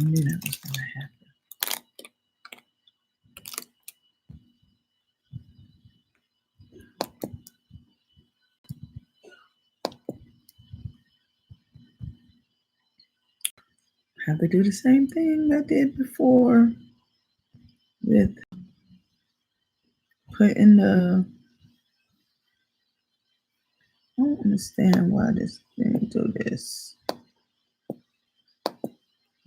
I knew that was going to happen. Have to do the same thing I did before with putting the. I don't understand why this thing do this.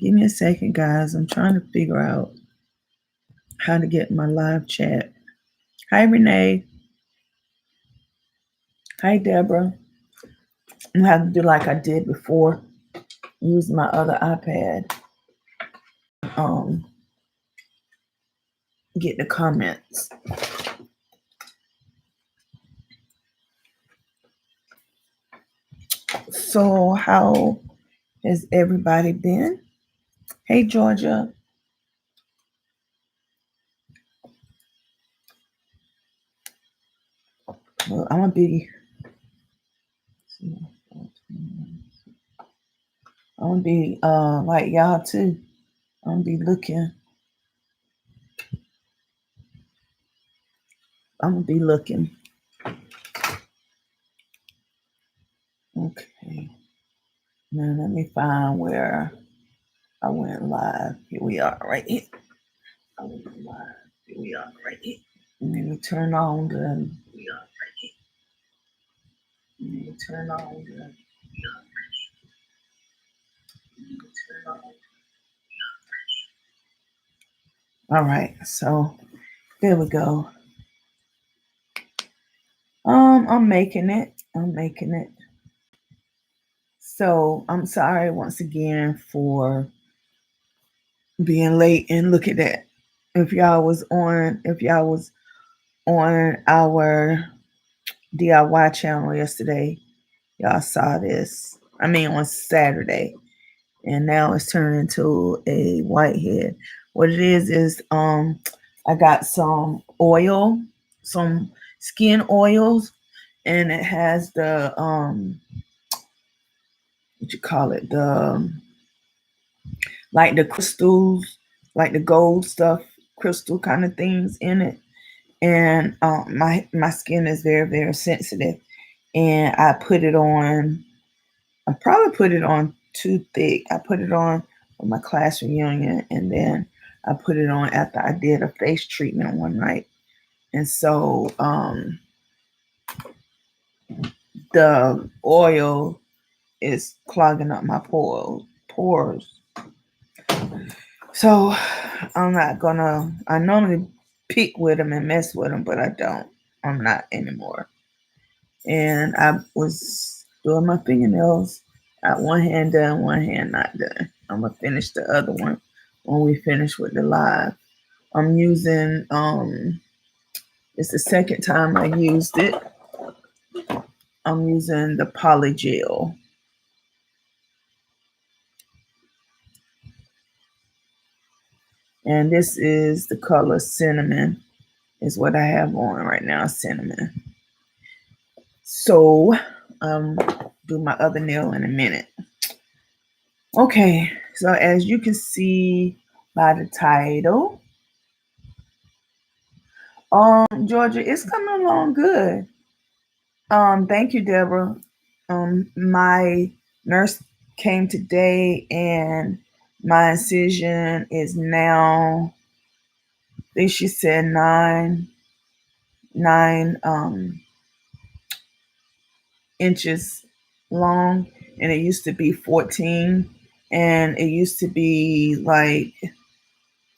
Give me a second, guys. I'm trying to figure out how to get my live chat. Hi, Renee. Hi, Deborah. I'm gonna have to do like I did before. Use my other iPad. Get the comments. So, how has everybody been? Hey, Georgia. Well, I'm gonna be. I'm gonna be like y'all too. I'm gonna be looking. I'm gonna be looking. Okay. Now let me find where I went live. Here we are, right here. I went live. Here we are, right here. And then we turn on the. Here we are, right here. And then we turn on the. All right, so there we go. I'm making it. So I'm sorry once again for being late. And look at that. If y'all was on our DIY channel yesterday, y'all saw this. I mean on Saturday. And now it's turned into a whitehead. What it is I got some oil, some skin oils, and it has the what you call it, the like the crystals, like the gold stuff, crystal kind of things in it. And my skin is very, very sensitive, and I put it on. I probably put it on too thick. I put it on for my class reunion, and then I put it on after I did a face treatment one night. And so the oil is clogging up my pores. So I'm not gonna. I normally pick with them and mess with them, but I don't. I'm not anymore. And I was doing my fingernails. Got one hand done, one hand not done. I'm gonna finish the other one when we finish with the live. I'm using it's the second time I used it. I'm using the polygel. And this is the color cinnamon, is what I have on right now, cinnamon. So do my other nail in a minute. Okay, so as you can see by the title, Georgia, it's coming along good. Thank you, Deborah. My nurse came today, and my incision is now, I think she said nine inches long, and it used to be 14, and it used to be like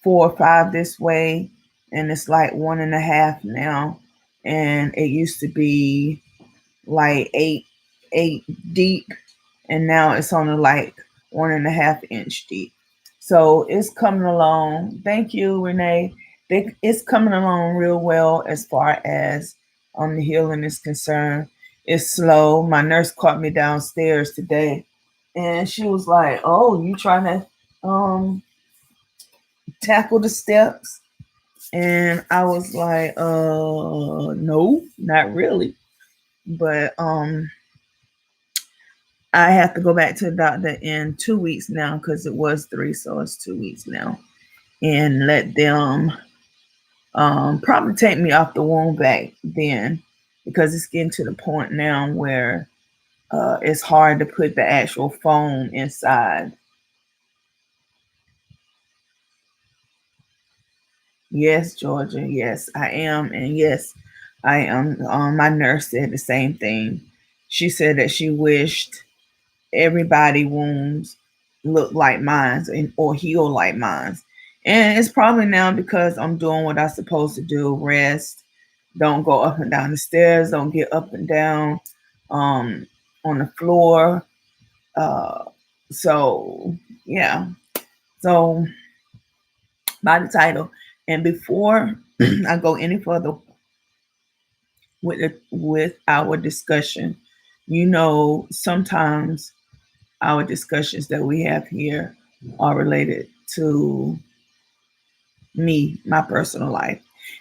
4 or 5 this way, and it's like 1.5 now, and it used to be like eight deep, and now it's only like 1.5 inch deep. So it's coming along. Thank you, Renee. It's coming along real well as far as the healing is concerned. It's slow. My nurse caught me downstairs today, and she was like, "Oh, you trying to tackle the steps?" And I was like, no, not really. But I have to go back to the doctor in 2 weeks now because it was 3, so it's 2 weeks now, and let them probably take me off the womb back then because it's getting to the point now where it's hard to put the actual phone inside. Yes, Georgia. Yes, I am. And yes, I am. My nurse said the same thing. She said that she wished everybody wounds look like mine or heal like mine. And it's probably now because I'm doing what I'm supposed to do: rest, don't go up and down the stairs, don't get up and down um, on the floor. Uh, so yeah. So by the title, and before I go any further with our discussion, sometimes our discussions that we have here are related to me, my personal life.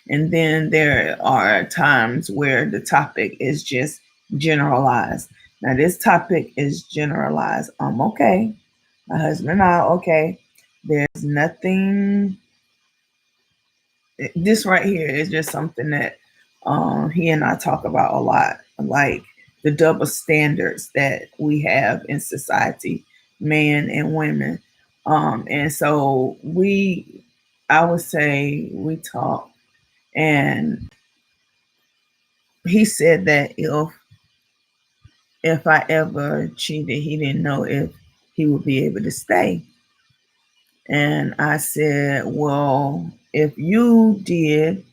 And then there are times where the topic is just generalized. Now, this topic is generalized. I'm okay. My husband and I are okay. There's nothing. This right here is just something that he and I talk about a lot, like the double standards that we have in society, men and women. And so I would say we talk, and he said that if I ever cheated, he didn't know if he would be able to stay. And I said, well, if you did,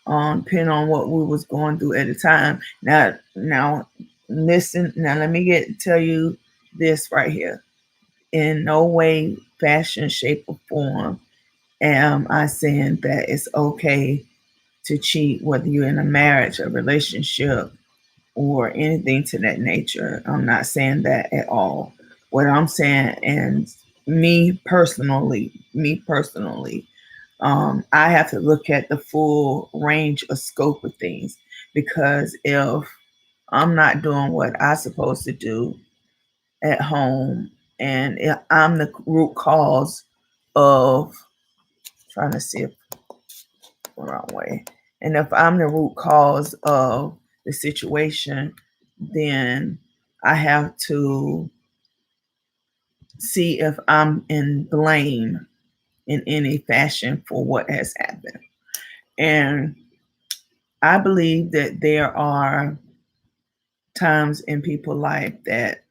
depending on what we was going through at the time. Now, listen. Now, let me tell you this right here. In no way, fashion, shape, or form am I saying that it's okay to cheat, whether you're in a marriage, a relationship, or anything to that nature. I'm not saying that at all. What I'm saying, and me personally, I have to look at the full range of scope of things, because if I'm not doing what I'm supposed to do at home, and if I'm the root cause of trying to see if the wrong way, and if I'm the root cause of the situation, then I have to see if I'm in blame in any fashion for what has happened. And I believe that there are times in people's life that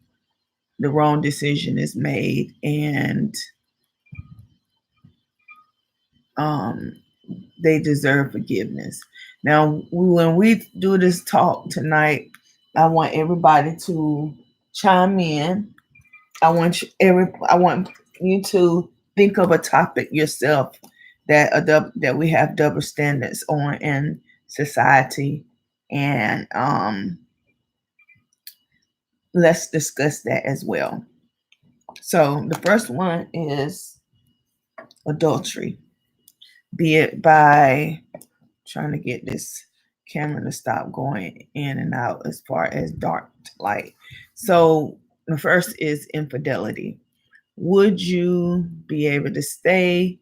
the wrong decision is made, and um, they deserve forgiveness. Now, when we do this talk tonight, I want everybody to chime in. I want you to think of a topic yourself that we have double standards on in society, and let's discuss that as well. So the first one is adultery, be it by trying to get this camera to stop going in and out as far as dark light. So the first is infidelity. Would you be able to stay?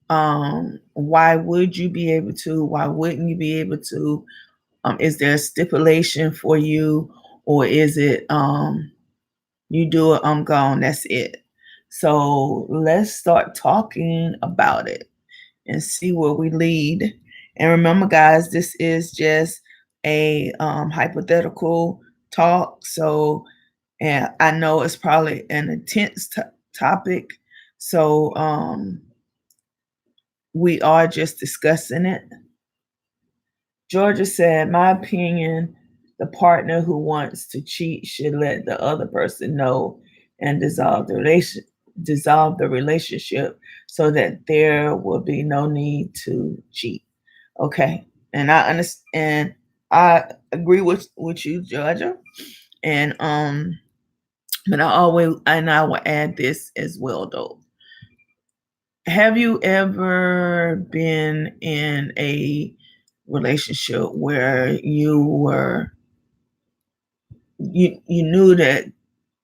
Why would you be able to? Why wouldn't you be able to? Is there a stipulation for you, or is it you do it, I'm gone, that's it? So let's start talking about it and see where we lead. And remember, guys, this is just a hypothetical talk. So, and I know it's probably an intense topic. So, we are just discussing it. Georgia said, my opinion, the partner who wants to cheat should let the other person know and dissolve the relationship so that there will be no need to cheat. Okay. And I understand, I agree with you, Georgia. And but I will add this as well though. Have you ever been in a relationship where you were you knew that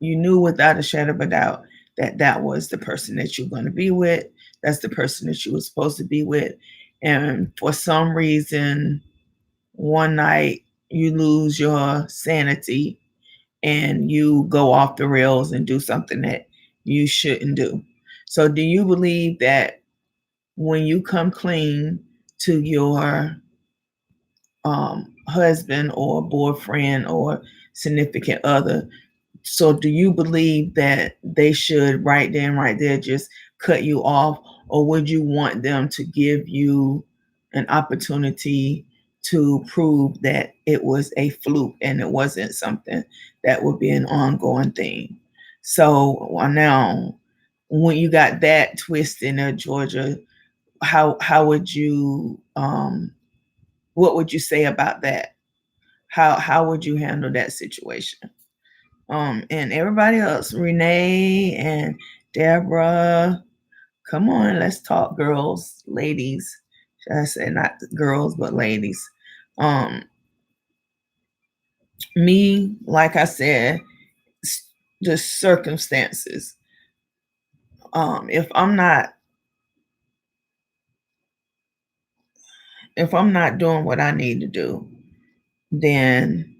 you knew without a shadow of a doubt that that was the person that you're going to be with. That's the person that you were supposed to be with. And for some reason, one night you lose your sanity and you go off the rails and do something that you shouldn't do. So, do you believe that when you come clean to your husband or boyfriend or significant other, so do you believe that they should right then, right there, just cut you off, or would you want them to give you an opportunity to prove that it was a fluke and it wasn't something that would be an ongoing thing? So now, when you got that twist in there, Georgia, how would you what would you say about that? How would you handle that situation? And everybody else, Renee and Deborah, come on, let's talk, girls, ladies. Should I say not girls, but ladies? Um, Me, like I said, the circumstances. If I'm not doing what I need to do, then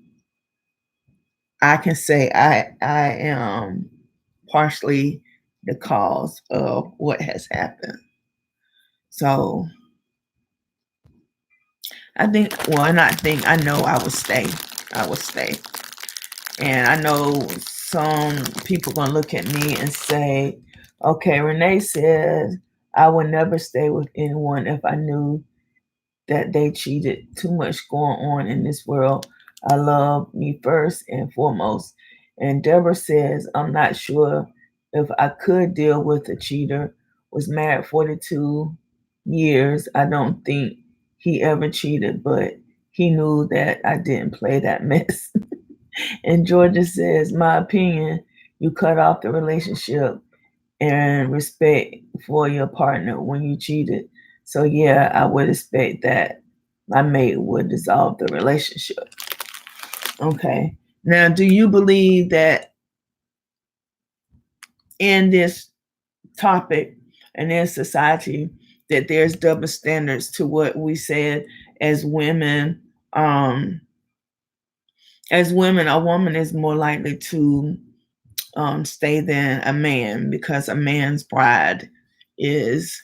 I can say I am partially the cause of what has happened. So I think, well, not think, I know I will stay. I will stay. And I know some people gonna look at me and say, okay, Renee says I would never stay with anyone if I knew that they cheated. Too much going on in this world. I love me first and foremost. And Deborah says, I'm not sure if I could deal with a cheater. Was married 42 years. I don't think he ever cheated, but he knew that I didn't play that mess. And Georgia says, my opinion, you cut off the relationship and respect for your partner when you cheated. So yeah, I would expect that my mate would dissolve the relationship. Okay. Now, do you believe that in this topic and in society that there's double standards to what we said as women? As women, a woman is more likely to stay than a man because a man's pride is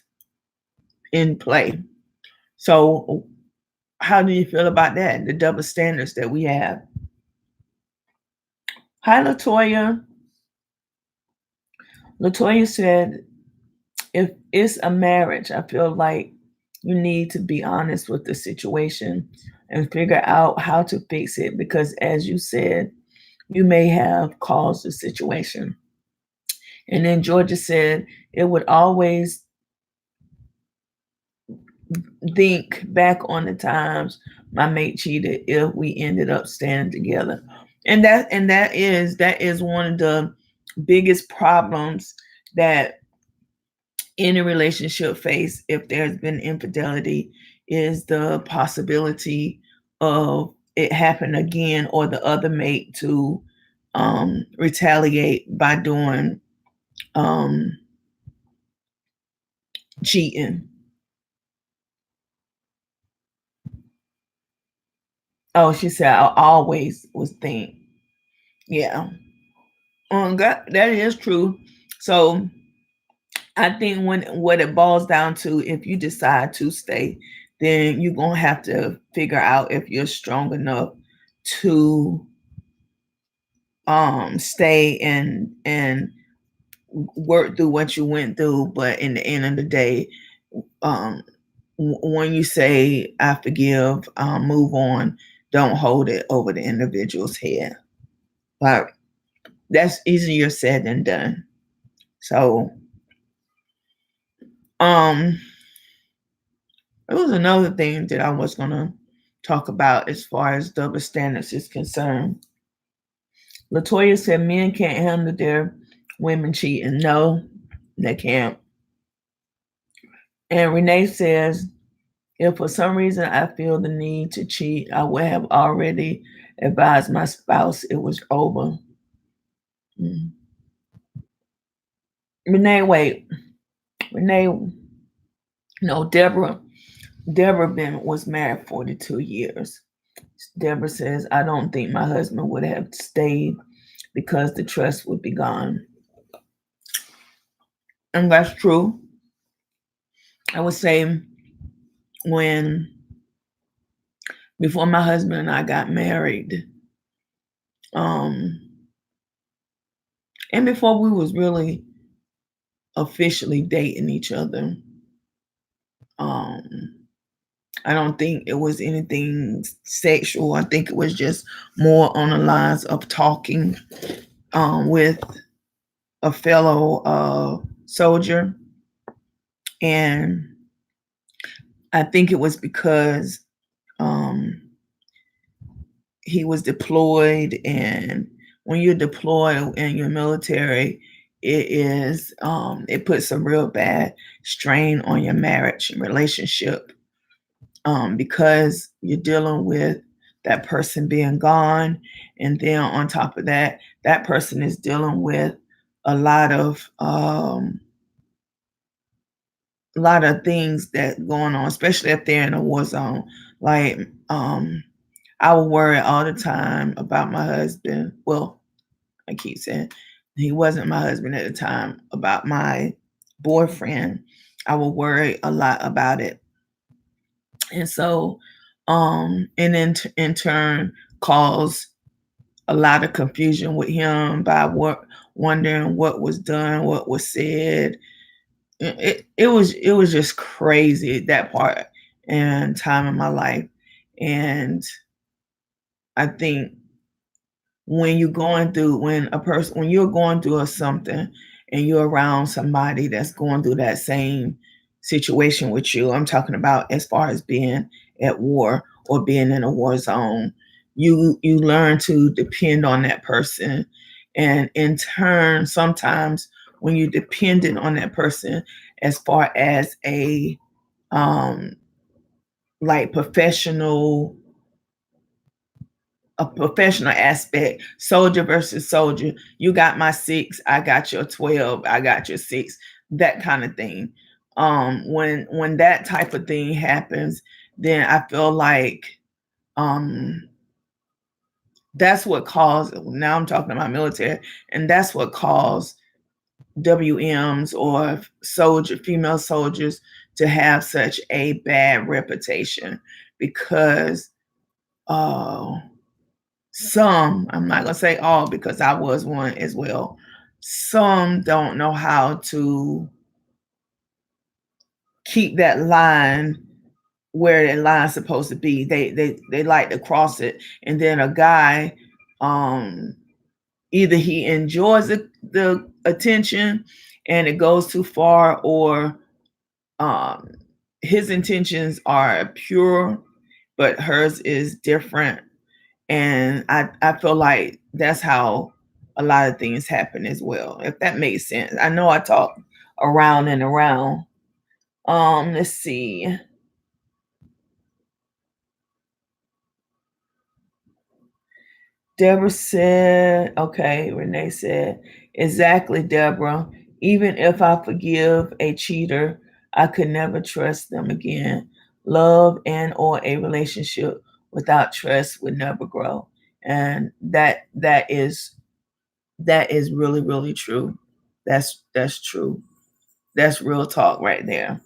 in play. So, how do you feel about that? The double standards that we have. Hi, Latoya. Latoya said, if it's a marriage, I feel like you need to be honest with the situation and figure out how to fix it because, as you said, you may have caused the situation. And then Georgia said, it would always think back on the times my mate cheated if we ended up staying together. And that is one of the biggest problems that any relationship face if there's been infidelity is the possibility of it happen again or the other mate to retaliate by doing um, cheating. Oh, she said I always was think. Yeah. That is true. So I think when what it boils down to, if you decide to stay, then you're gonna have to figure out if you're strong enough to stay and work through what you went through. But in the end of the day, um when you say I forgive, move on, don't hold it over the individual's head. But that's easier said than done. So um it was another thing that I was gonna talk about as far as double standards is concerned. Latoya said men can't handle their women cheating. No, they can't. And Renee says If for some reason I feel the need to cheat, I would have already advised my spouse it was over. Mm. Renee, wait. Renee, no, Deborah was married 42 years. Deborah says, I don't think my husband would have stayed because the trust would be gone. And that's true. I would say when before my husband and I got married, um, and before we was really officially dating each other, um, I don't think it was anything sexual. I think it was just more on the lines of talking with a fellow soldier. And I think it was because um, he was deployed. And when you're deployed in your military, it puts a real bad strain on your marriage and relationship, because you're dealing with that person being gone, and then on top of that, that person is dealing with a lot of things that going on, especially if they're in a war zone. Like, I would worry all the time about my husband. Well, I keep saying he wasn't my husband at the time, about my boyfriend. I would worry a lot about it. And so, and then in turn cause a lot of confusion with him by wondering what was done, what was said. It was just crazy, that part and time in my life. And I think when you're going through something and you're around somebody that's going through that same situation with you, I'm talking about as far as being at war or being in a war zone, you learn to depend on that person. And in turn, sometimes when you're dependent on that person as far as a um like professional aspect, soldier versus soldier. You got my 6, I got your 12, I got your 6, that kind of thing. When that type of thing happens, then I feel like um, that's what caused. Now I'm talking about military, and that's what caused WMs or female soldiers to have such a bad reputation, because uh, I'm not going to say all because I was one as well. Some don't know how to keep that line where that line's supposed to be. They like to cross it. And then a guy, um, either he enjoys the attention and it goes too far, or um, his intentions are pure, but hers is different. And I feel like that's how a lot of things happen as well, if that makes sense. I know I talk around and around. Let's see. Deborah said, okay, Renee said, exactly, Deborah. Even if I forgive a cheater, I could never trust them again. Love and or a relationship without trust would never grow. And that is really, really true. That's true. That's real talk right there,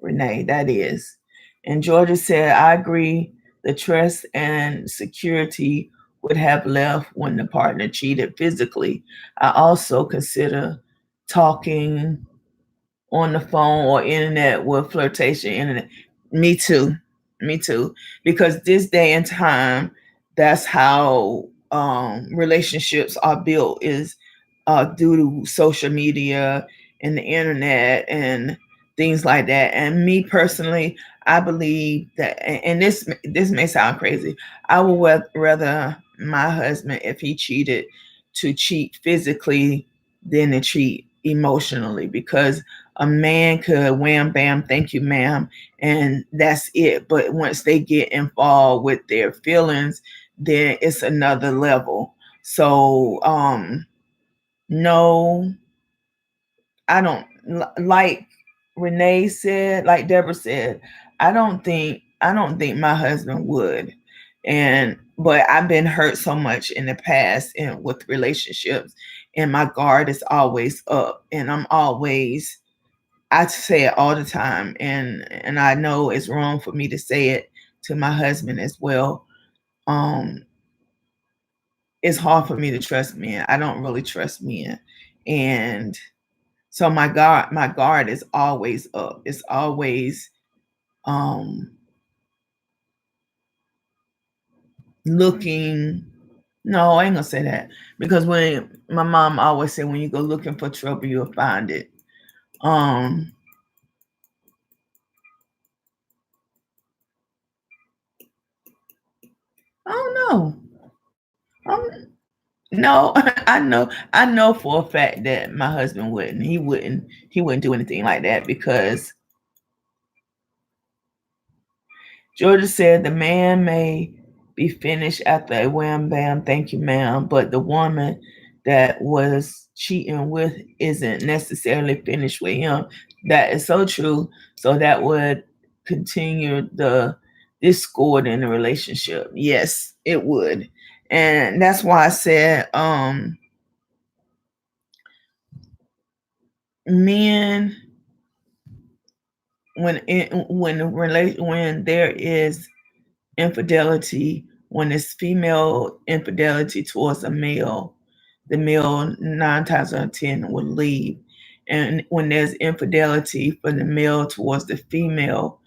Renee. That is. And Georgia said, I agree. The trust and security would have left when the partner cheated physically. I also consider talking on the phone or internet with flirtation internet. Me too. Me too. Because this day and time, that's how relationships are built, is due to social media and the internet and things like that. And me personally, I believe that, and this may sound crazy, I would rather my husband, if he cheated, to cheat physically than to cheat emotionally, because a man could wham bam, thank you, ma'am, and that's it. But once they get involved with their feelings, then it's another level. So no, I don't like Renee said, like Deborah said, I don't think my husband would. And but I've been hurt so much in the past and with relationships, and my guard is always up, and I say it all the time, and I know it's wrong for me to say it to my husband as well. Um it's hard for me to trust men. I don't really trust men. And so my guard is always up. It's always um looking. No, I ain't gonna say that, because when my mom always said, when you go looking for trouble, you'll find it. Um, I don't know. No, I know for a fact that my husband wouldn't. He wouldn't do anything like that, because Georgia said the man may be finished after a wham bam, thank you, ma'am, but the woman that was cheating with isn't necessarily finished with him. That is so true. So that would continue the discord in the relationship. Yes, it would. And that's why I said men, when there is infidelity, when it's female infidelity towards a male, the male 9 times out of 10 will leave. And when there's infidelity from the male towards the female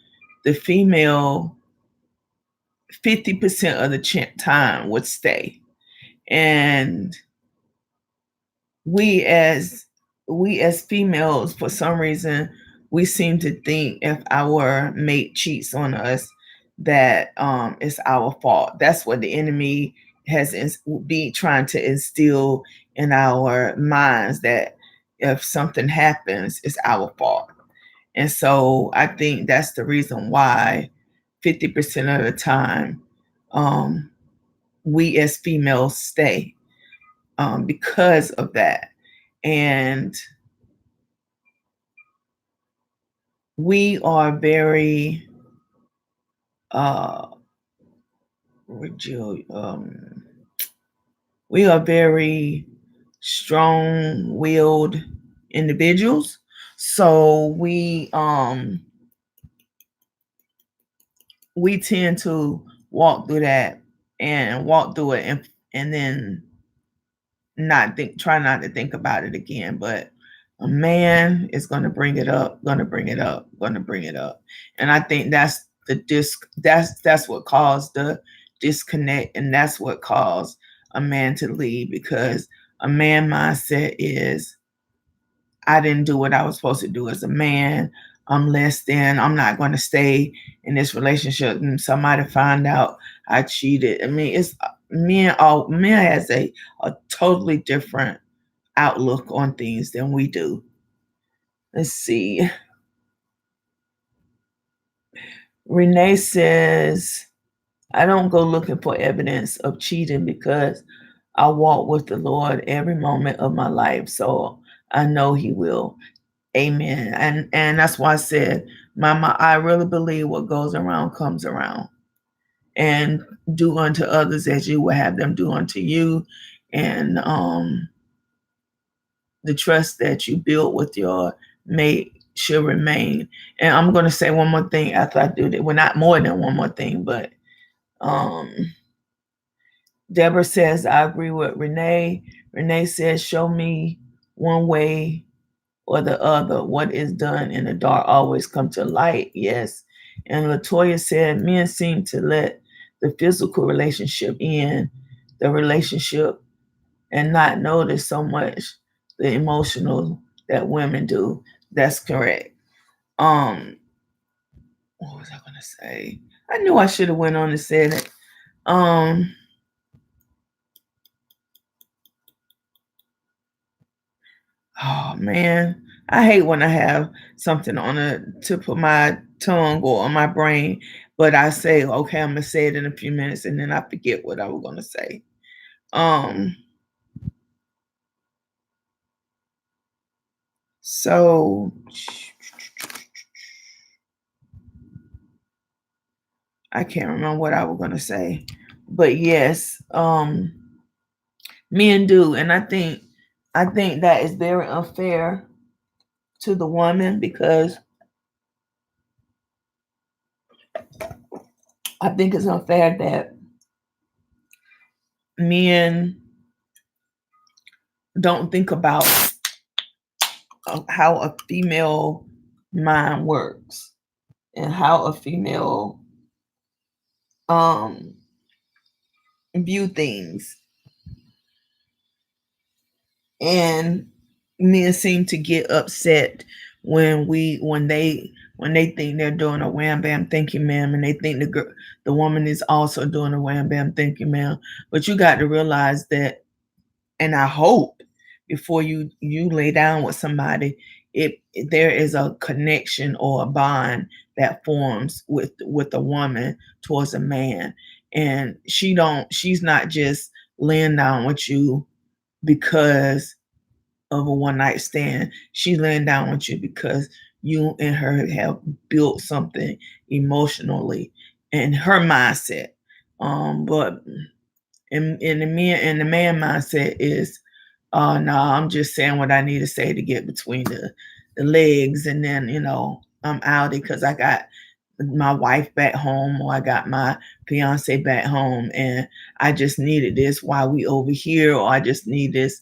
50% of the time would stay. And we as we as females, for some reason, we seem to think if our mate cheats on us, that it's our fault. That's what the enemy be trying to instill in our minds, that if something happens, it's our fault. And so I think that's the reason why 50% of the time, um, we as females stay, because of that. And we are very uh um we are very strong-willed individuals. So we tend to walk through that, and walk through it, and then try not to think about it again. But a man is going to bring it up, going to bring it up, going to bring it up. And I think that's what caused the disconnect, and that's what caused a man to leave, because a man mindset is, I didn't do what I was supposed to do as a man. I'm less than. I'm not going to stay in this relationship and somebody find out I cheated. I mean, it's men has a totally different outlook on things than we do. Let's see. Renee says, I don't go looking for evidence of cheating, because I walk with the Lord every moment of my life. So I know He will. Amen. And that's why I said, Mama, I really believe what goes around comes around. And do unto others as you will have them do unto you. And the trust that you build with your mate should remain. And I'm going to say one more thing after I do that. Well, not more than one more thing, but um, Deborah says, I agree with Renee. Renee says, show me one way or the other. What is done in the dark always come to light. Yes. And Latoya said, men seem to let the physical relationship in the relationship and not notice so much the emotional that women do. That's correct. Um, what was I gonna say? I knew I should have went on and said it. Um, oh man, I hate when I have something on a tip of my tongue or on my brain, but I say, okay, I'm gonna say it in a few minutes, and then I forget what I was gonna say. Um, so I can't remember what I was gonna say, but yes, men do, and I think that is very unfair to the woman because I think it's unfair that men don't think about how a female mind works and how a female um view things, and men seem to get upset when they think they're doing a wham bam thank you ma'am, and they think the woman is also doing a wham bam thank you ma'am. But you got to realize that, and I hope before you lay down with somebody, it there is a connection or a bond that forms with a woman towards a man, and she's not just laying down with you because of a one night stand. She's laying down with you because you and her have built something emotionally in her mindset. But in the man mindset is, no, I'm just saying what I need to say to get between the legs, and then I'm out because I got my wife back home, or I got my fiance back home, and I just needed this while we over here, or I just need this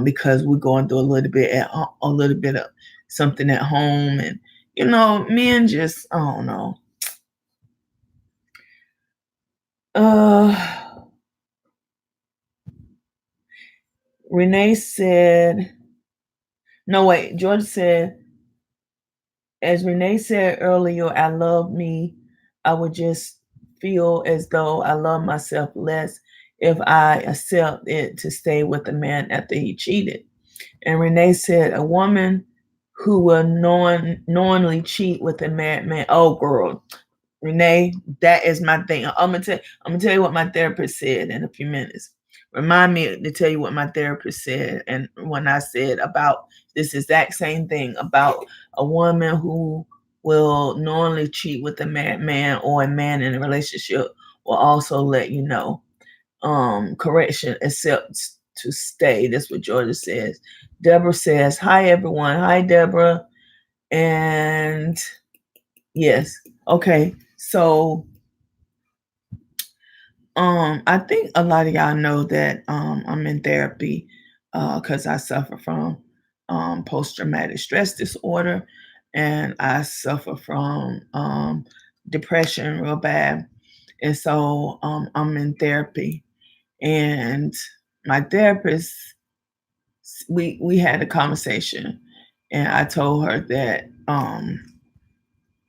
because we're going through a little bit of something at home, and men just I don't know. Uh, Renee said, no wait, George said, as Renee said earlier, I love me. I would just feel as though I love myself less if I accept it to stay with a man after he cheated. And Renee said, a woman who will knowingly cheat with a married man. Oh, girl, Renee, that is my thing. I'm gonna tell you what my therapist said in a few minutes. Remind me to tell you what my therapist said, and when I said about this exact same thing about a woman who will knowingly cheat with a married man, or a man in a relationship will also let you know. Correction, accepts to stay. That's what Georgia says. Deborah says, hi everyone. Hi Deborah. And yes, okay. So I think a lot of y'all know that I'm in therapy because I suffer from post-traumatic stress disorder, and I suffer from depression real bad. And so I'm in therapy, and my therapist, we had a conversation, and I told her that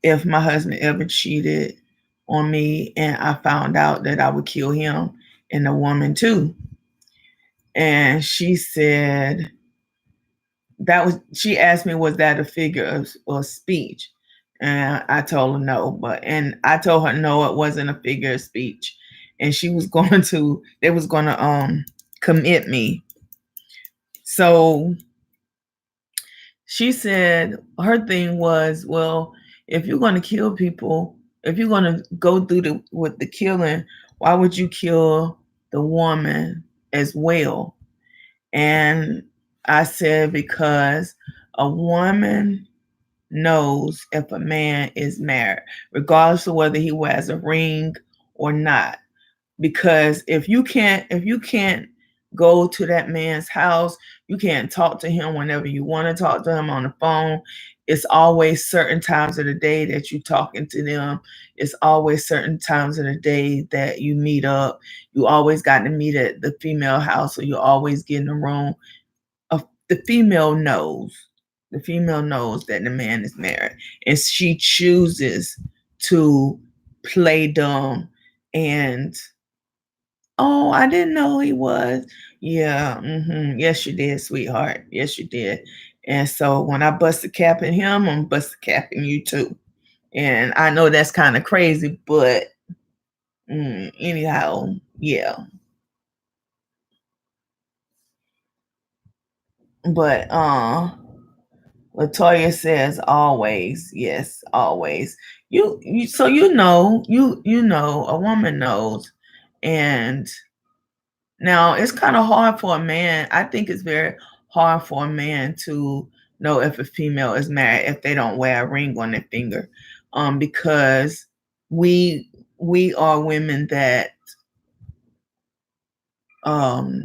if my husband ever cheated on me and I found out, that I would kill him and the woman too. And she said she asked me, was that a figure of speech? And I told her no, and I told her no, it wasn't a figure of speech. And they was going to commit me. So she said her thing was, well, if you're going to kill people, if you're going to go through with the killing, why would you kill the woman as well? And I said, because a woman knows if a man is married, regardless of whether he wears a ring or not. Because if you can't go to that man's house, you can't talk to him whenever you want to talk to him on the phone. It's always certain times of the day that you talking to them. It's always certain times of the day that you meet up. You always got to meet at the female house, or you always get in the room. The female knows. The female knows that the man is married, and she chooses to play dumb and, oh, I didn't know he was. Yeah, yes, you did, sweetheart. Yes, you did. And so when I bust a cap in him, I'm bust a cap in you too. And I know that's kind of crazy, but anyhow, yeah. But Latoya says always, yes, always. You so you know a woman knows, and now it's kind of hard for a man. I think it's very hard for a man to know if a female is married if they don't wear a ring on their finger, because we we are women that um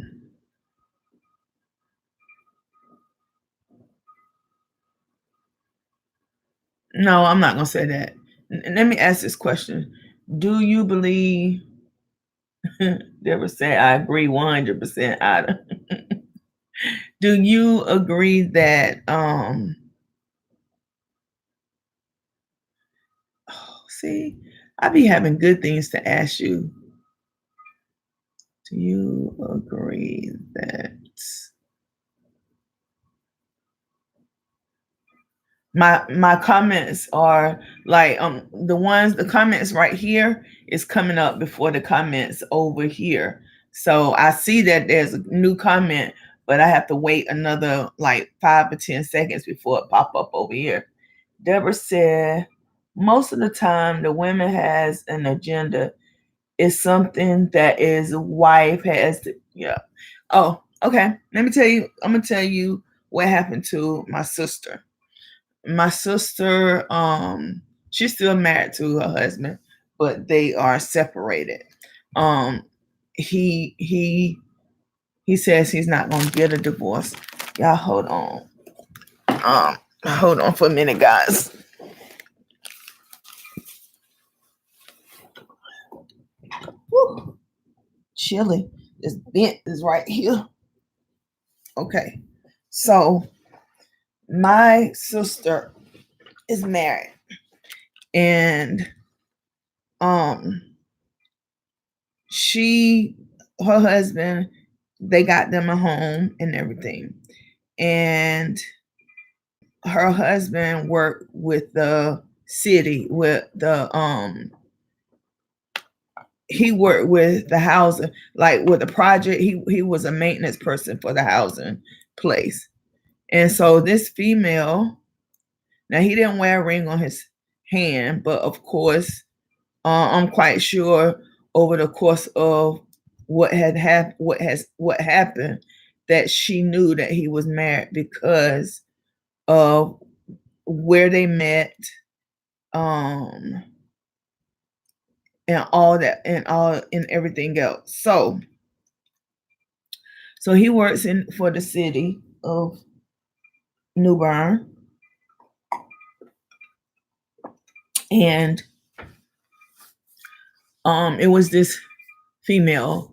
no, I'm not gonna say that. Let me ask this question: do you believe? Deborah said, "I agree 100%." Do you agree that see, I be having good things to ask you. Do you agree that my comments are like the comments right here is coming up before the comments over here. So I see that there's a new comment, but I have to wait another like 5 or 10 seconds before it pop up over here. Deborah said, most of the time the women has an agenda. Is something that his wife has to, yeah. Oh, okay. Let me tell you, I'm gonna tell you what happened to my sister. My sister, she's still married to her husband, but they are separated. Um, he says he's not gonna get a divorce. Y'all hold on. Hold on for a minute, guys. Woo, chilly. This vent is right here. Okay, so my sister is married, and um she her husband, they got them a home and everything, and her husband worked with the city with the he worked with the housing, like with the project. He was a maintenance person for the housing place. And so this female, now he didn't wear a ring on his hand, but of course, I'm quite sure over the course of what happened, that she knew that he was married because of where they met, um, and all that, and everything else. So he works in for the city of New Bern, and it was this female,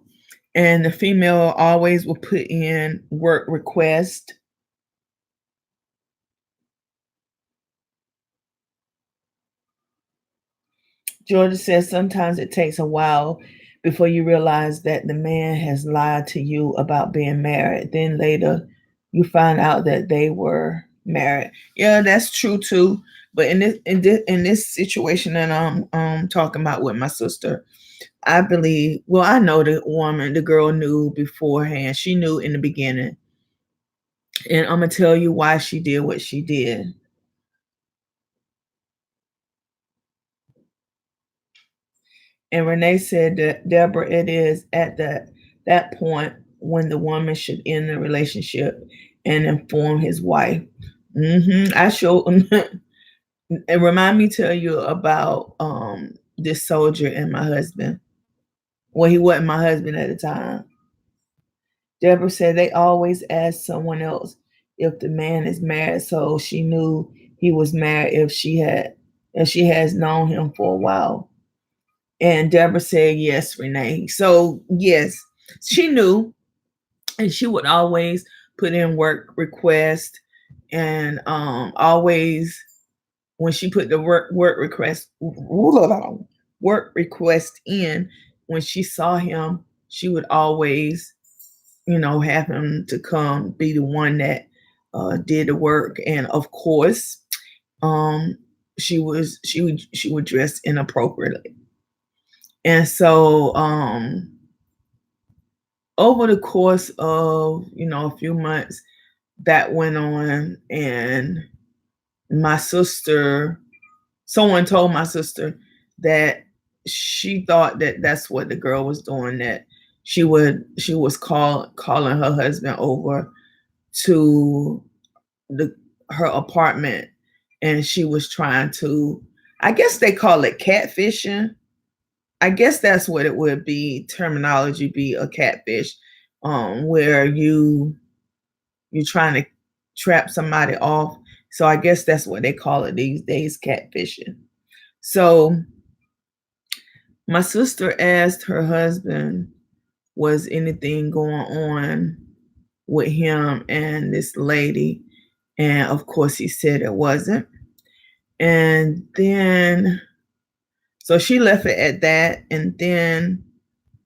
and the female always will put in work request. Georgia says sometimes it takes a while before you realize that the man has lied to you about being married. Then later you find out that they were married. Yeah, that's true too. But in this situation that I'm talking about with my sister, I believe, well, I know the girl knew beforehand. She knew in the beginning. And I'm gonna tell you why she did what she did. And Renee said that, Deborah, it is at that point when the woman should end the relationship and inform his wife. I show and remind me tell you about this soldier and my husband. Well, he wasn't my husband at the time. Deborah said they always ask someone else if the man is married, so she knew he was married if she has known him for a while. And Deborah said, yes, Renee. So, yes, she knew. And she would always put in work request. And always, when she put the work request in, when she saw him, she would always, have him to come be the one that did the work, and of course, um, she would dress inappropriately, and so over the course of a few months, that went on, and my sister, someone told my sister that she thought that that's what the girl was doing, that she was calling her husband over to the her apartment, and she was trying to, I guess they call it catfishing. I guess that's what it would be, terminology be a catfish, where you're trying to trap somebody off. So I guess that's what they call it these days, catfishing. So my sister asked her husband, was anything going on with him and this lady? And of course, he said it wasn't. And then, so she left it at that. And then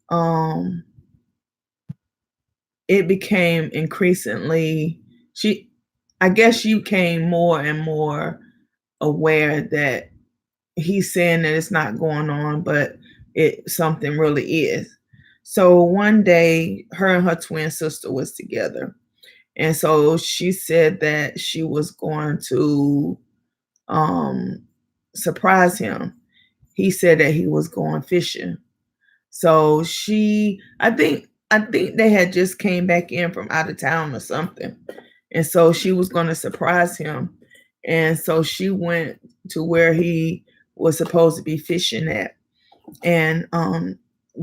um, it became increasingly, I guess she became more and more aware that he's saying that it's not going on, but something really is. So one day, her and her twin sister was together, and so she said that she was going to um, surprise him. He said that he was going fishing. So I think they had just came back in from out of town or something, and so she was going to surprise him, and so she went to where he was supposed to be fishing at, and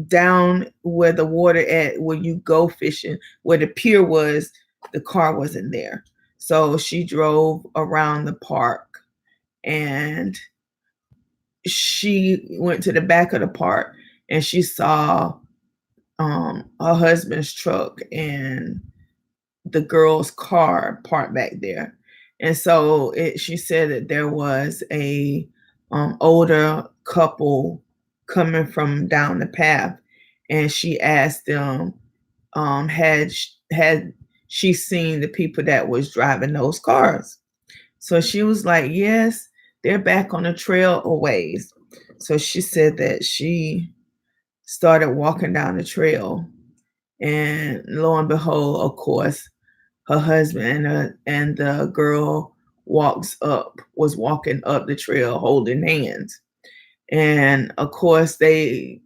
down where the water at, where you go fishing, where the pier was, the car wasn't there. So she drove around the park, and she went to the back of the park, and she saw her husband's truck and the girl's car parked back there. And so she said that there was a older couple coming from down the path, and she asked them, had she seen the people that was driving those cars? So she was like, yes, they're back on the trail a ways. So she said that she started walking down the trail, and lo and behold, of course, her husband and the girl was walking up the trail holding hands. And of course, they,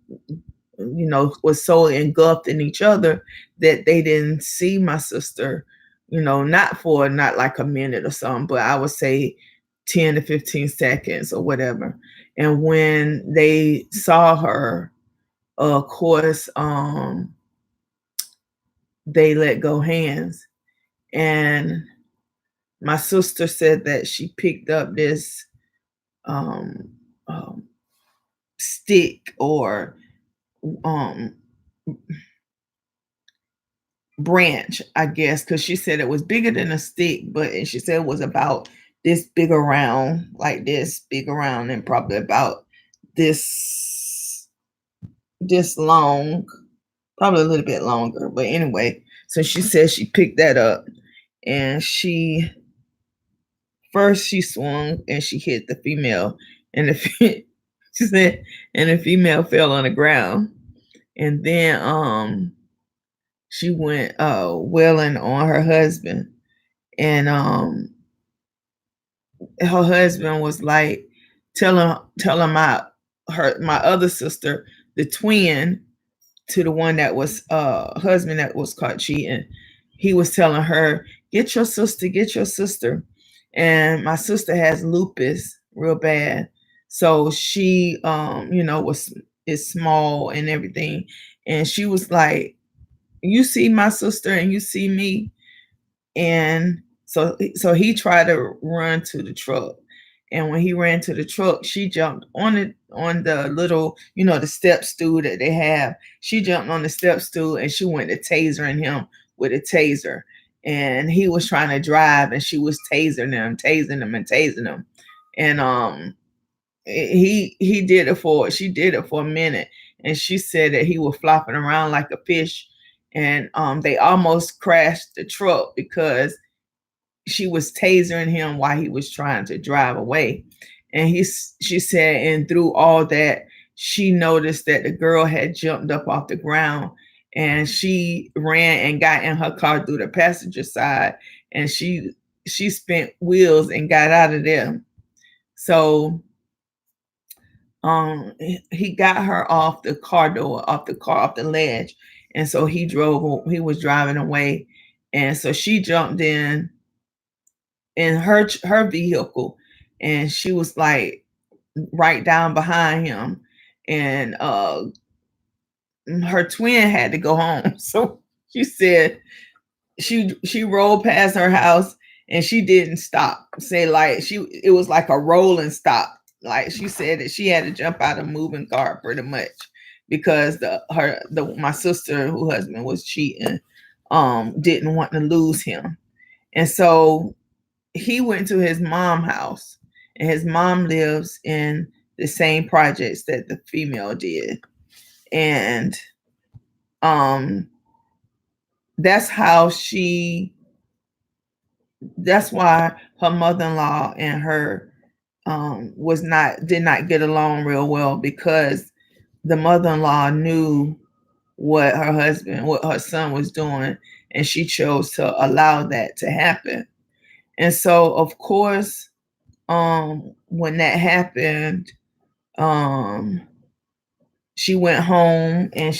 was so engulfed in each other that they didn't see my sister, not like a minute or something, but I would say 10 to 15 seconds or whatever. And when they saw her, of course, they let go hands. And my sister said that she picked up this um, um, stick or um, branch, I guess, because she said it was bigger than a stick, but and she said it was about this big around, like this big around, and probably about this long, probably a little bit longer. But anyway, so she said she picked that up, and she swung and she hit the female, and she said, and the female fell on the ground, and then she went wailing on her husband, and her husband was like, telling my other sister, the twin to the one that was husband that was caught cheating. He was telling her, get your sister, get your sister. And my sister has lupus real bad. So she is small and everything. And she was like, you see my sister and you see me. And so he tried to run to the truck. And when he ran to the truck, she jumped on it, on the little, the step stool that they have. She jumped on the step stool and she went to tasering him with a taser. And he was trying to drive, and she was tasing him, and tasing him. And she did it for a minute. And she said that he was flopping around like a fish. And they almost crashed the truck because she was tasering him while he was trying to drive away. And she said, and through all that, she noticed that the girl had jumped up off the ground, and she ran and got in her car through the passenger side, and she spent wheels and got out of there. So he got her off the car door, off the ledge, and so he was driving away, and so she jumped in her vehicle, and she was like right down behind him, and her twin had to go home. So she said she rolled past her house, and she didn't stop. Say like it was like a rolling stop. Like she said that she had to jump out of a moving car pretty much, because my sister, who husband was cheating, didn't want to lose him. And so he went to his mom's house, and his mom lives in the same projects that the female did. And um that's how she that's why her mother-in-law and her did not get along real well, because the mother-in-law knew what her son was doing, and she chose to allow that to happen. And so of course, when that happened, um she went home, and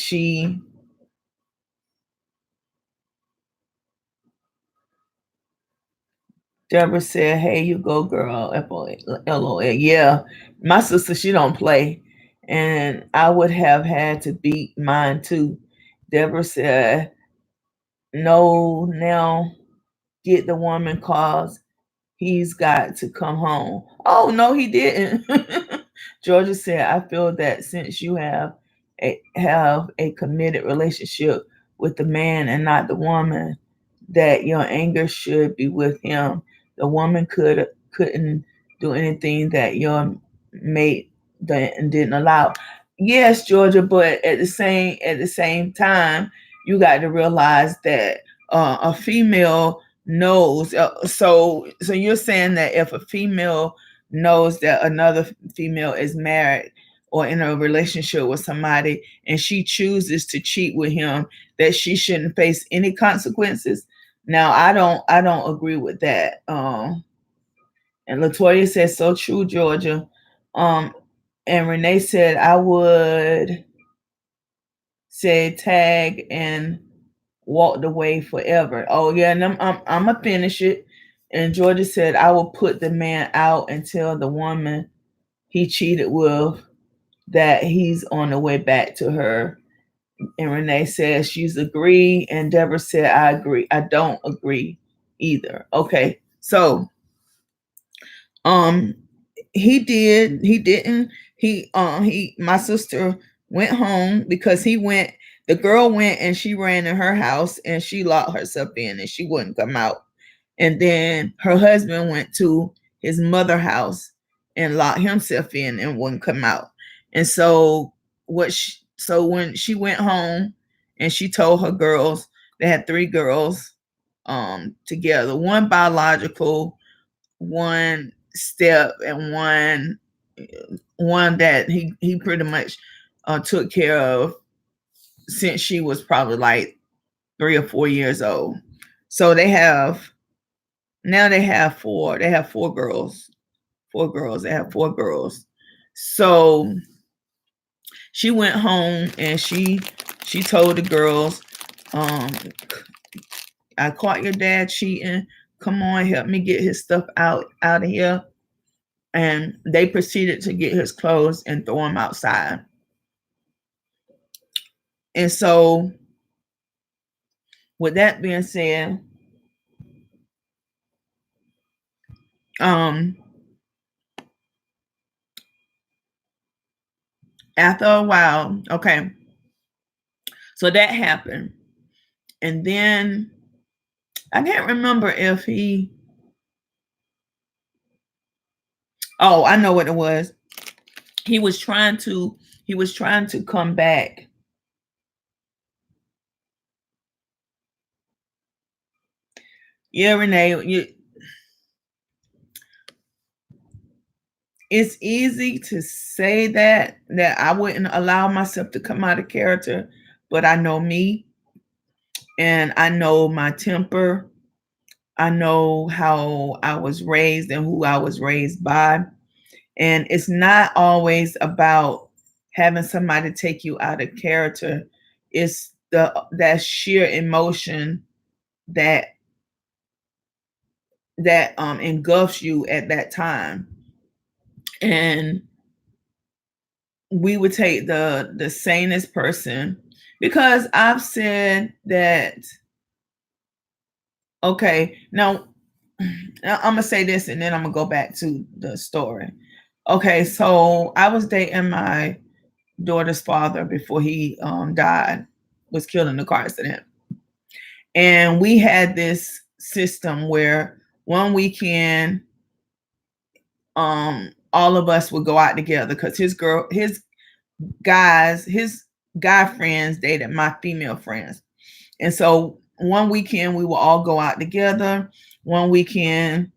Deborah said, "Hey, you go, girl." LOL. Yeah, my sister, she don't play, and I would have had to beat mine too. Deborah said, "No, now get the woman, cause he's got to come home." Oh no, he didn't. Georgia said, "I feel that since you have a committed relationship with the man and not the woman, that your anger should be with him. The woman couldn't do anything that your mate didn't allow." Yes, Georgia, but at the same time, you got to realize that a female knows. So you're saying that if a female knows that another female is married or in a relationship with somebody, and she chooses to cheat with him, that she shouldn't face any consequences? Now, I don't agree with that. And Latoya says, "So true, Georgia." Um, and Renee said, "I would say tag and walked away forever." Oh yeah, and I'm gonna finish it. And Georgia said, "I will put the man out and tell the woman he cheated with that he's on the way back to her." And Renee says she's agreed, and Deborah said, "I agree. I don't agree either." Okay, so um he didn't he my sister went home, because the girl went and she ran in her house, and she locked herself in, and she wouldn't come out. And then her husband went to his mother house and locked himself in and wouldn't come out. And so when she went home, and she told her girls, they had three girls together, one biological, one step, and one that he pretty much took care of since she was probably like 3 or 4 years old. So they have four. They have four girls. Four girls. They have four girls. So she went home, and she told the girls, um, "I caught your dad cheating. Come on, help me get his stuff out of here." And they proceeded to get his clothes and throw him outside. And so, with that being said, um, after a while, okay, so that happened. And then I can't remember if oh, I know what it was. He was trying to come back. Yeah, Renee, it's easy to say that I wouldn't allow myself to come out of character, but I know me and I know my temper. I know how I was raised and who I was raised by. And it's not always about having somebody take you out of character. It's that sheer emotion that engulfs you at that time. And we would take the sanest person, because I've said that, okay, now I'm gonna say this and then I'm gonna go back to the story. Okay, so I was dating my daughter's father before he died, was killed in a car accident. And we had this system where one weekend all of us would go out together, because his guy friends dated my female friends. And so one weekend we will all go out together. One weekend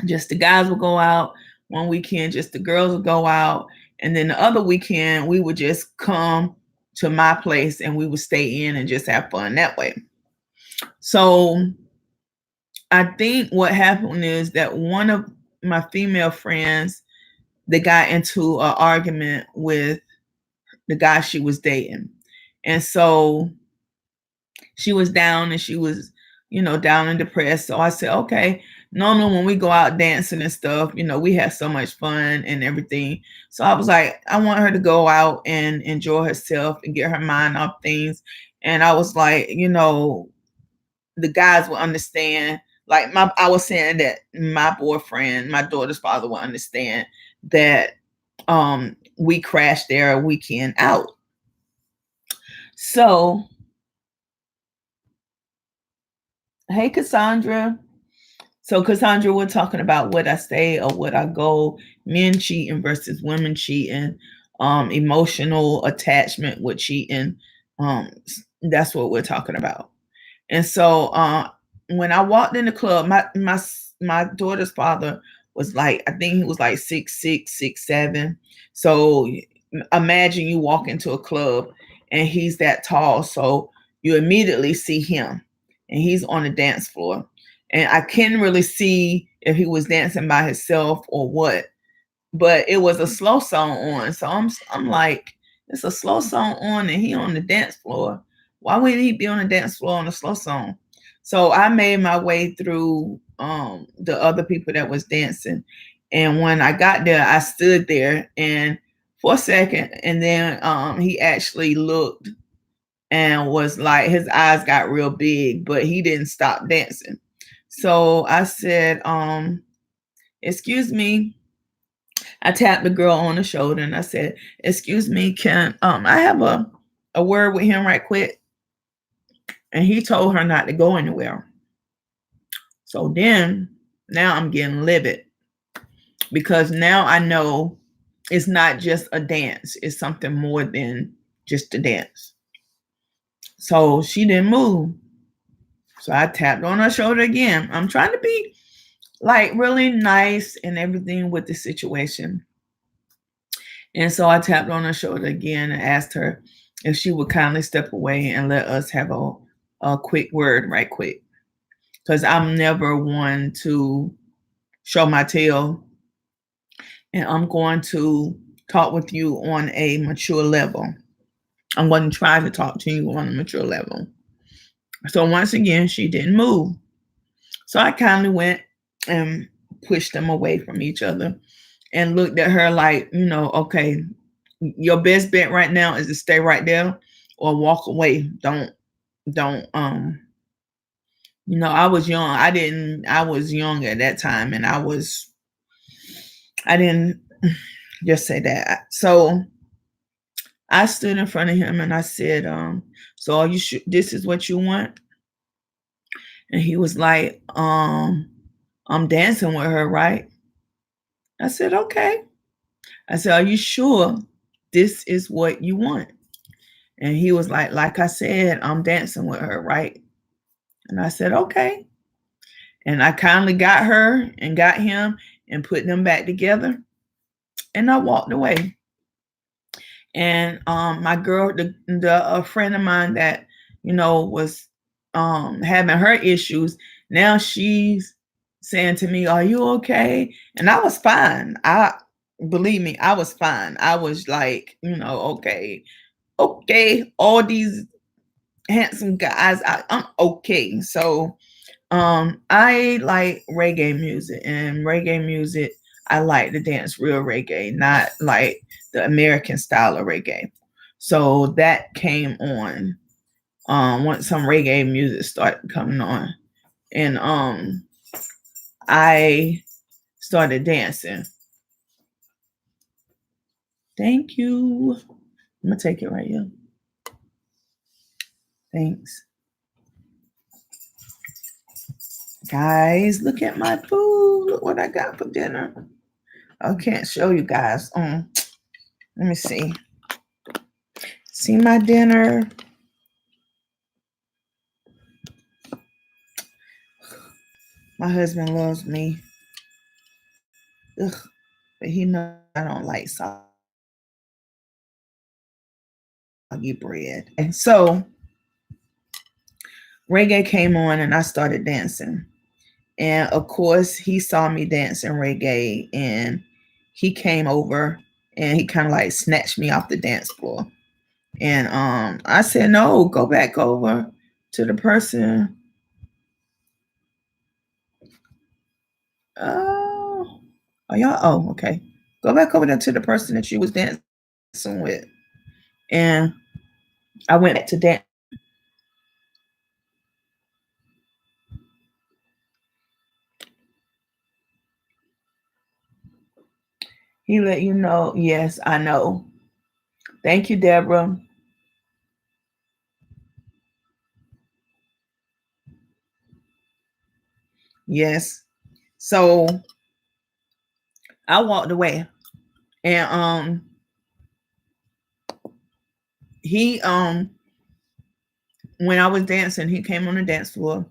just the guys would go out. One weekend just the girls would go out. And then the other weekend we would just come to my place and we would stay in and just have fun that way. So I think what happened is that one of my female friends, they got into an argument with the guy she was dating. And so she was down and she was, down and depressed. So I said, okay, normally when we go out dancing and stuff, we have so much fun and everything. So I was like, I want her to go out and enjoy herself and get her mind off things. And I was like, the guys will understand. Like I was saying that my boyfriend, my daughter's father, will understand that we crashed there a weekend out. So, hey Cassandra. So Cassandra, we're talking about would I stay or would I go? Men cheating versus women cheating, emotional attachment with cheating. That's what we're talking about. And so when I walked in the club, my daughter's father was like, I think he was like 6'6", 6'7". So imagine you walk into a club and he's that tall. So you immediately see him and he's on the dance floor. And I couldn't really see if he was dancing by himself or what, but it was a slow song on. So I'm like, it's a slow song on and he on the dance floor. Why would he be on the dance floor on a slow song? So I made my way through the other people that was dancing. And when I got there, I stood there and for a second, and then he actually looked and was like, his eyes got real big, but he didn't stop dancing. So I said, excuse me. I tapped the girl on the shoulder and I said, excuse me, can I have a word with him right quick? And he told her not to go anywhere. So then now I'm getting livid, because now I know it's not just a dance, it's something more than just a dance. So she didn't move. So I tapped on her shoulder again. I'm trying to be like really nice and everything with the situation. And so I tapped on her shoulder again and asked her if she would kindly step away and let us have a quick word right quick. Because I'm never one to show my tail. And I'm going to talk with you on a mature level. I'm going to try to talk to you on a mature level. So once again, she didn't move. So I kindly went and pushed them away from each other and looked at her like, okay, your best bet right now is to stay right there or walk away. Don't I was young. I was young at that time and I didn't just say that. So I stood in front of him and I said, so are you sure this is what you want? And he was like, I'm dancing with her, right? I said, okay. I said, are you sure this is what you want? And he was like I said, I'm dancing with her, right? And I said, okay. And I kindly got her and got him and put them back together. And I walked away. And my girl, the a friend of mine that was having her issues, now she's saying to me, "Are you okay?" And I was fine. I Believe me, I was fine. I was like, okay, okay, all these handsome guys, I'm okay. So I like reggae music, and reggae music, I like to dance real reggae, not like the American style of reggae. So that came on once some reggae music started coming on. And I started dancing. Thank you. I'm gonna take it right here. Thanks. Guys, look at my food. Look what I got for dinner. I can't show you guys. Let me see. See my dinner. My husband loves me. Ugh, but he knows I don't like soggy bread. And so reggae came on and I started dancing. And of course, he saw me dancing reggae and he came over and he kind of like snatched me off the dance floor. And I said, "No, go back over to the person." Oh, are y'all? Oh, okay. Go back over there to the person that you was dancing with. And I went back to dance. He let you know. Yes, I know. Thank you, Deborah. Yes. So I walked away. And he when I was dancing, he came on the dance floor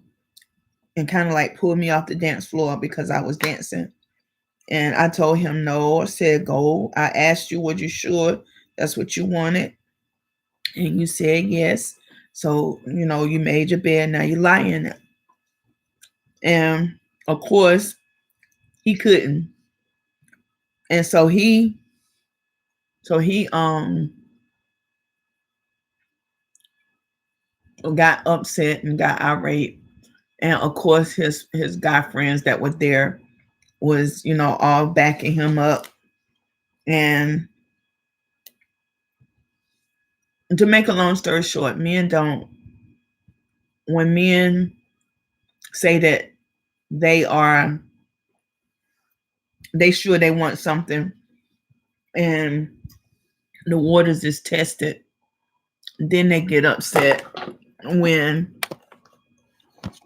and kind of like pulled me off the dance floor because I was dancing. And I told him no. I said, "Go. I asked you, was you sure that's what you wanted?" And you said yes. So, you made your bed, now you lie in it. And of course, he couldn't. And so he got upset and got irate. And of course his guy friends that were there was, all backing him up. And to make a long story short, men don't when men say that they are they sure they want something and the waters is tested, then they get upset when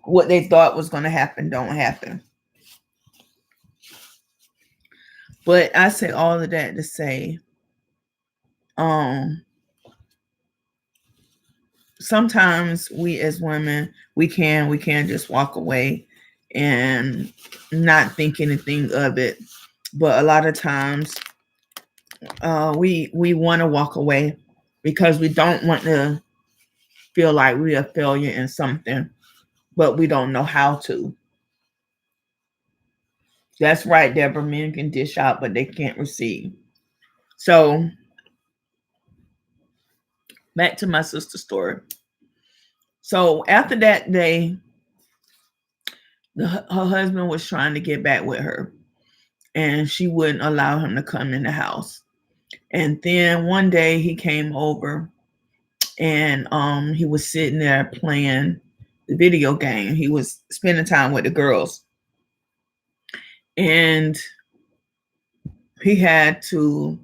what they thought was going to happen don't happen. But I say all of that to say, um sometimes we as women, we can just walk away and not think anything of it. But a lot of times we want to walk away because we don't want to feel like we're a failure in something, but we don't know how to. That's right, Deborah. Men can dish out, but they can't receive. So back to my sister's story. So after that day, her husband was trying to get back with her, and she wouldn't allow him to come in the house. And then one day he came over, and he was sitting there playing the video game. He was spending time with the girls, and he had to.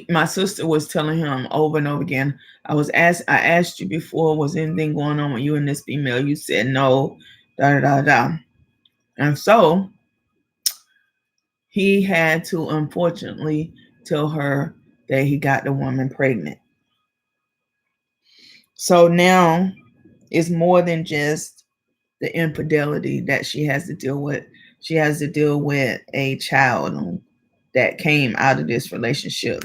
My sister was telling him over and over again. I asked you before, was anything going on with you and this female? You said no. Da da da da. And so he had to unfortunately tell her that he got the woman pregnant. So now it's more than just the infidelity that she has to deal with. She has to deal with a child. that came out of this relationship.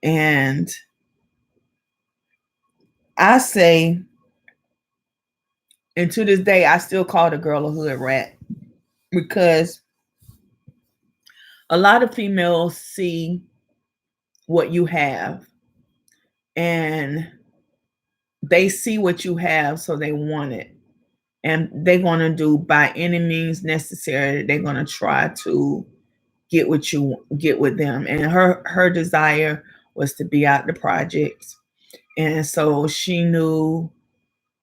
And I say, and to this day, I still call the girl a hood rat, because a lot of females see what you have, and they see what you have, so they want it. And they're going to do by any means necessary. They're going to try to get with them. And her desire was to be out the projects. And so she knew,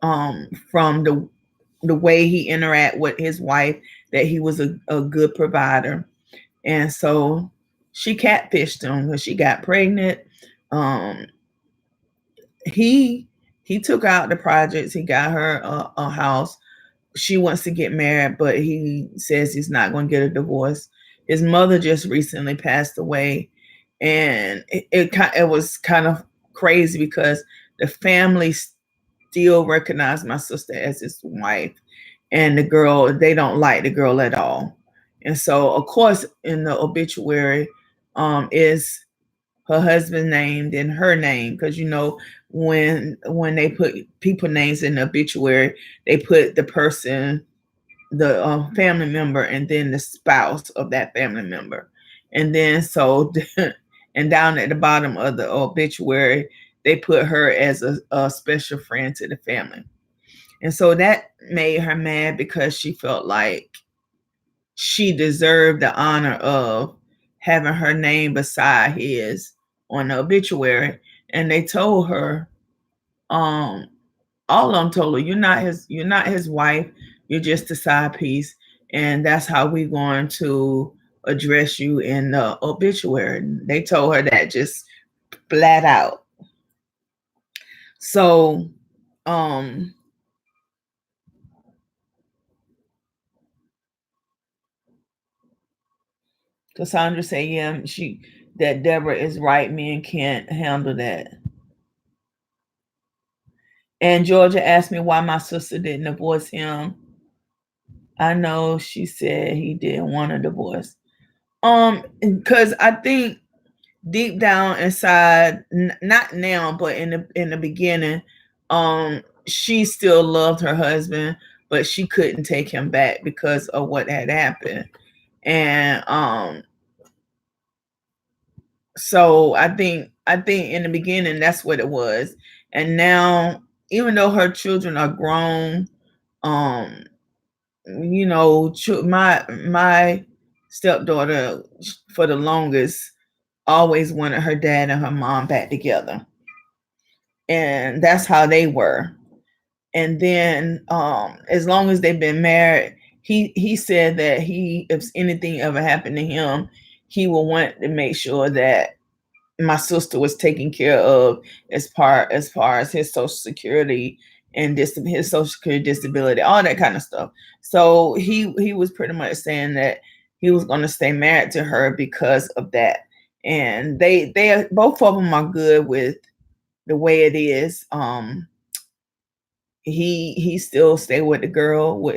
from the way he interact with his wife, that he was a good provider. And so she catfished him when she got pregnant. Um, he he took out the projects. He got her a house. She wants to get married, but he says he's not going to get a divorce. His mother just recently passed away, and it was kind of crazy because the family still recognize my sister as his wife, and the girl, they don't like the girl at all. And so, of course, in the obituary, is her husband's name, then her name, because when they put people names in the obituary, they put the person, the family member, and then the spouse of that family member. And then so and down at the bottom of the obituary, they put her as a special friend to the family. And so that made her mad, because she felt like she deserved the honor of having her name beside his on the obituary. And they told her, um, all of them told her, you're not his wife, you're just a side piece, and that's how we're going to address you in the obituary. They told her that just flat out. So, um, Cassandra said, yeah, that Deborah is right. Men can't handle that. And Georgia asked me why my sister didn't divorce him. I know she said he didn't want a divorce. Because I think deep down inside, not now, but in the beginning, she still loved her husband, but she couldn't take him back because of what had happened. And so I think in the beginning that's what it was. And now, even though her children are grown, um, my stepdaughter for the longest always wanted her dad and her mom back together, and that's how they were. And then, as long as they've been married, he said that if anything ever happened to him, he will want to make sure that my sister was taken care of, as far as his social security and his social security disability, all that kind of stuff. So he was pretty much saying that he was going to stay married to her because of that. And they both of them are good with the way it is. He still stay with the girl, with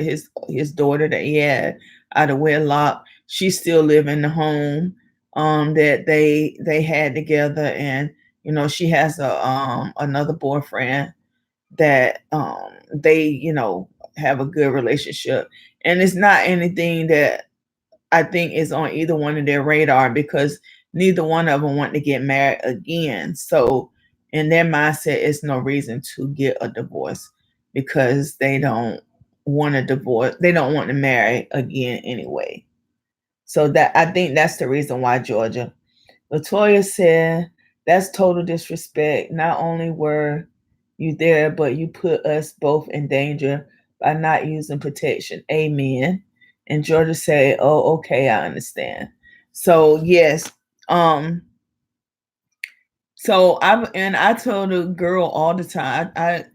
his daughter that he had out of wedlock. She still live in the home that they had together. And she has another boyfriend that they have a good relationship. And it's not anything that I think is on either one of their radar, because neither one of them want to get married again. So in their mindset, it's no reason to get a divorce, because they don't want to divorce. They don't want to marry again anyway. So that I think that's the reason why, Georgia. Latoya said, that's total disrespect. Not only were you there, but you put us both in danger by not using protection. Amen. And Georgia said, oh, okay, I understand. So yes. Um, I told the girl all the time, I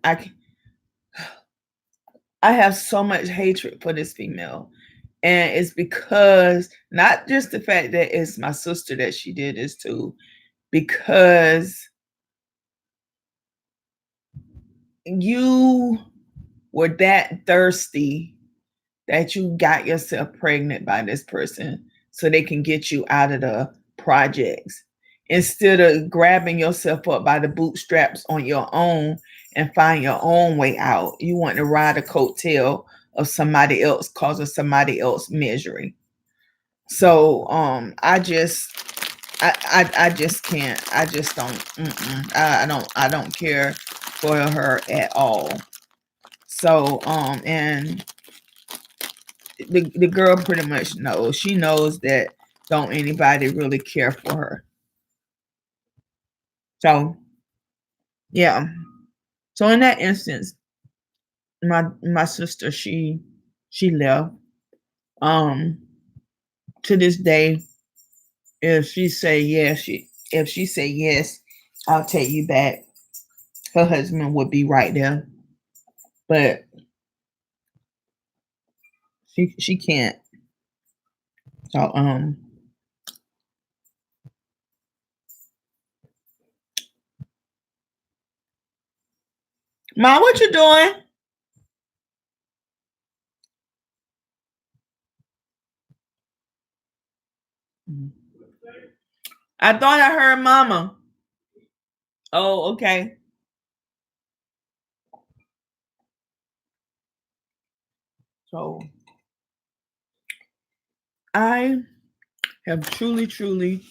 have so much hatred for this female. And it's because not just the fact that it's my sister that she did this to, because you were that thirsty that you got yourself pregnant by this person so they can get you out of the projects. Instead of grabbing yourself up by the bootstraps on your own and find your own way out, you want to ride a coattail of somebody else causing somebody else misery. So I just can't. I just don't. I don't care for her at all. So and the girl pretty much knows. She knows that don't anybody really care for her. So yeah. So in that instance, my sister, she left. Um to this day, if she say yes, if she say yes, I'll take you back. Her husband would be right there. But she can't. So Mom, what you doing? I thought I heard Mama. Oh, okay. So I have truly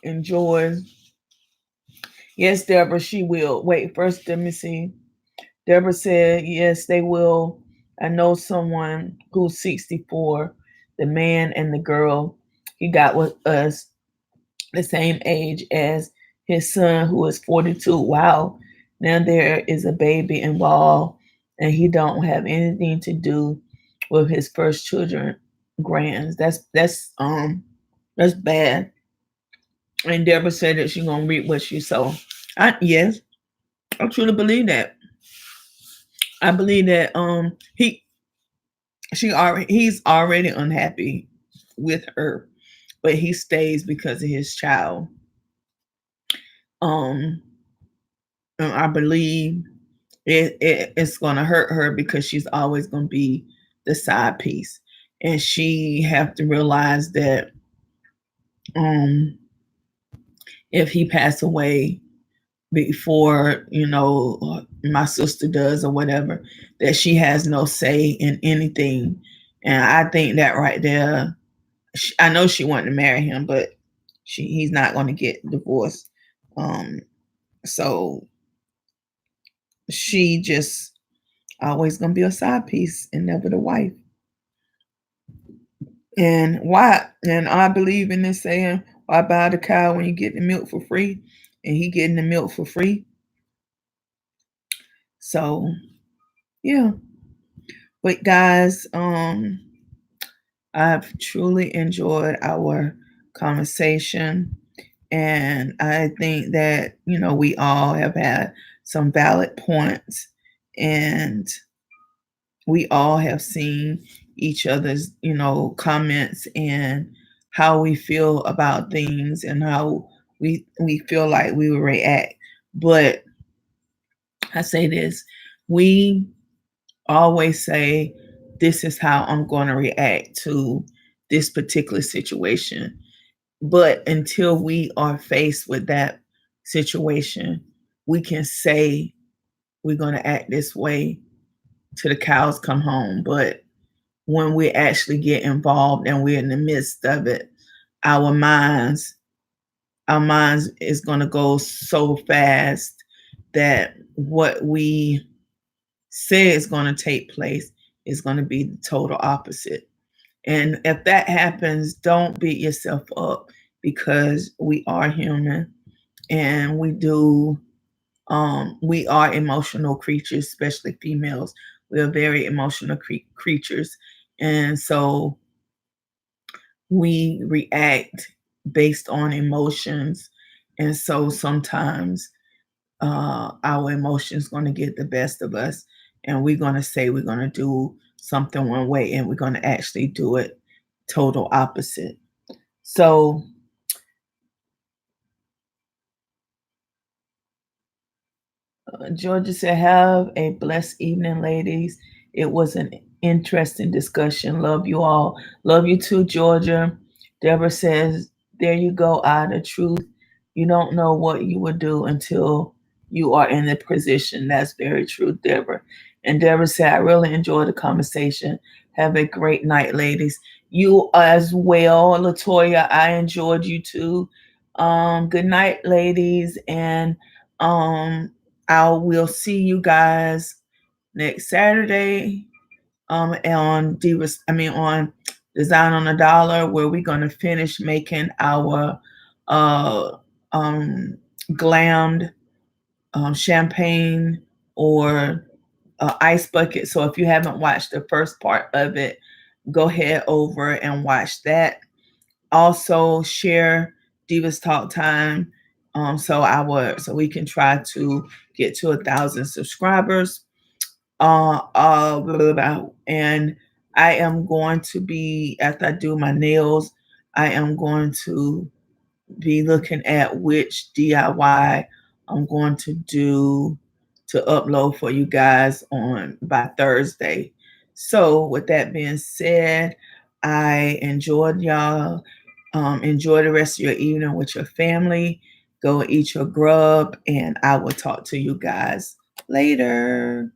enjoyed. Yes, Deborah, she will. Wait, first let me see. Deborah said, yes, they will. I know someone who's 64, the man and the girl he got with us the same age as his son who is 42. Wow. Now there is a baby involved and he don't have anything to do with his first children grands. That's bad. And Deborah said that she's gonna reap what she sow. Yes, I truly believe that. I believe that he's already unhappy with her, but he stays because of his child. Um, I believe it's going to hurt her because she's always going to be the side piece, and she have to realize that um, if he pass away before my sister does or whatever, that she has no say in anything. And I think that right there, I know she wanted to marry him, but he's not going to get divorced. Um, so she just always going to be a side piece and never the wife. And why? And I believe in this saying, why buy the cow when you get the milk for free? And he getting the milk for free. So yeah. But guys, I've truly enjoyed our conversation. And I think that, we all have had some valid points and we all have seen each other's, comments and how we feel about things and how we feel like we will react. But I say this, we always say, this is how I'm going to react to this particular situation. But until we are faced with that situation, we can say we're going to act this way till the cows come home. But when we actually get involved and we're in the midst of it, our minds, our minds is going to go so fast that what we say is going to take place is going to be the total opposite. And if that happens, don't beat yourself up because we are human and we are emotional creatures, especially females. We are very emotional creatures. And so we react based on emotions. And so sometimes our emotions going to get the best of us and we're going to say we're going to do something one way and we're going to actually do it total opposite. So Georgia said, have a blessed evening, ladies. It was an interesting discussion. Love you all. Love you too, Georgia. Deborah says, there you go, the truth. You don't know what you would do until you are in the position. That's very true, Deborah. And Deborah said, I really enjoyed the conversation. Have a great night, ladies. You as well, Latoya. I enjoyed you too. Good night, ladies. And I will see you guys next Saturday on Divas, on Design on a Dollar, where we're gonna finish making our uh glammed champagne or ice bucket. So if you haven't watched the first part of it, go head over and watch that. Also share Divas Talk Time. So we can try to get to 1,000 subscribers. And I am going to be, after I do my nails, I am going to be looking at which DIY I'm going to do to upload for you guys on by Thursday. So with that being said, I enjoyed y'all. Enjoy the rest of your evening with your family. Go eat your grub, and I will talk to you guys later.